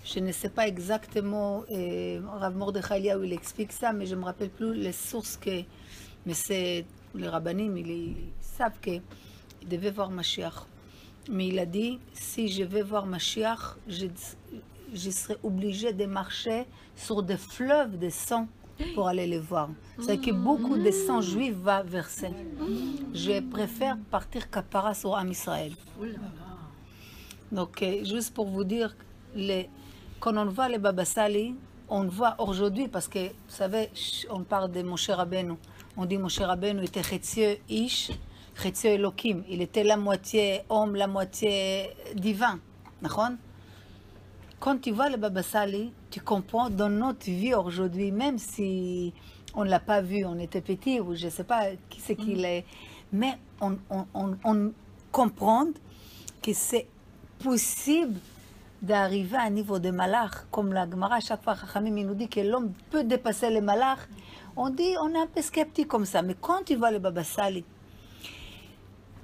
Speaker 1: Je ne sais pas exactement, Rav Mordechai Eliyahu, il explique ça, mais je ne me rappelle plus les sources que... Mais c'est... Les rabbinim, ils savent qu'il devait voir Mashiach. Mais il a dit, si je vais voir Mashiach, je serai obligé de marcher sur des fleuves de sang pour aller les voir. C'est que beaucoup de sang juif va verser. Je préfère partir kapara sur Am Israël. Donc, juste pour vous dire, quand on voit les Baba Sali, on voit aujourd'hui, parce que, vous savez, on parle de Moshe Rabbeinu. On dit Moshe Rabbeinu était Chetzieu Ish, Chetzieu Elokim. Il était la moitié homme, la moitié divin. D'accord? Quand tu vois le Baba Sali, tu comprends dans notre vie aujourd'hui, même si on ne l'a pas vu, on était petit, ou je ne sais pas qui c'est qu'il est, mais on comprend que c'est possible d'arriver à un niveau de malach, comme la Gemara, à chaque fois, Chachamim nous dit que l'homme peut dépasser les malach. On dit, on est un peu sceptique comme ça, mais quand tu vois le Baba Sali,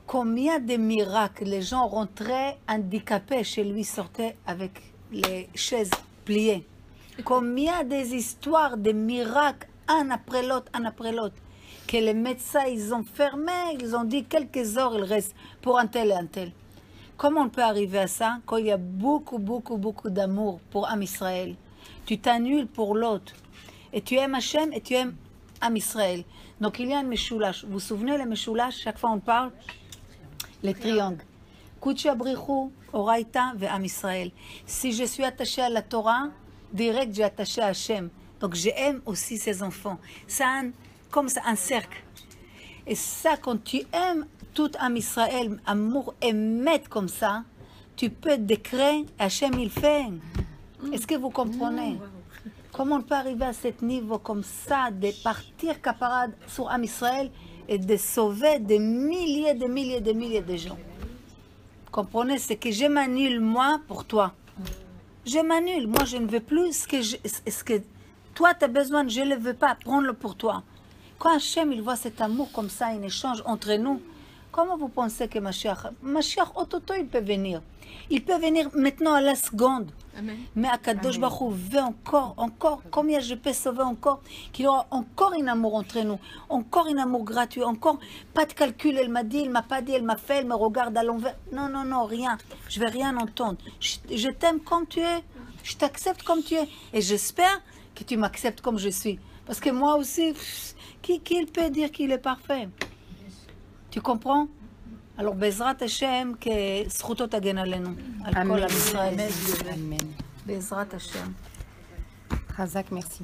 Speaker 1: combien de miracles, les gens rentraient handicapés chez lui, sortaient avec les chaises pliées. Combien des histoires de miracles, un après l'autre, que les médecins, ils ont fermé, ils ont dit quelques heures, il reste pour un tel et un tel. Comment on peut arriver à ça quand il y a beaucoup d'amour pour Am Israël? Tu t'annules pour l'autre. Et tu aimes Hachem et tu aimes Am Israël. Donc il y a un Meshoulash. Vous vous souvenez le Meshoulash? Chaque fois on parle les triangles. Kutcha Brichou, Oraita et Am Israël. Si je suis attachée à la Torah, direct j'ai attaché à Hachem. Donc j'aime aussi ses enfants. C'est comme ça un cercle. Et ça, quand tu aimes tout Am Israël, amour émet comme ça, tu peux décréter, Hachem il fait. Est-ce que vous comprenez? Comment on peut arriver à ce niveau comme ça, de partir caparade sur Am Israël et de sauver des milliers de gens? Comprenez, c'est que je m'annule moi pour toi. Je m'annule, moi je ne veux plus ce que toi tu as besoin, je ne le veux pas, prends-le pour toi. Quand Hachem il voit cet amour comme ça, un échange entre nous, comment vous pensez que Mashiach, auto il peut venir? Il peut venir maintenant à la seconde. Amen. Mais Akadosh Baruch Hu veut encore, combien je peux sauver encore, qu'il y aura encore un amour entre nous, encore un amour gratuit, encore pas de calcul, elle m'a dit, elle m'a pas dit, elle m'a fait, elle me regarde à l'envers. Non, rien. Je vais rien entendre. Je t'aime comme tu es, je t'accepte comme tu es. Et j'espère que tu m'acceptes comme je suis. Parce que moi aussi, qui peut dire qu'il est parfait? Tu comprends? Alors, Bezrat Hashem, que Zchuto tagen alenu, al kol Am Israël. Amen. Bezrat Hashem.
Speaker 3: Chazak, merci.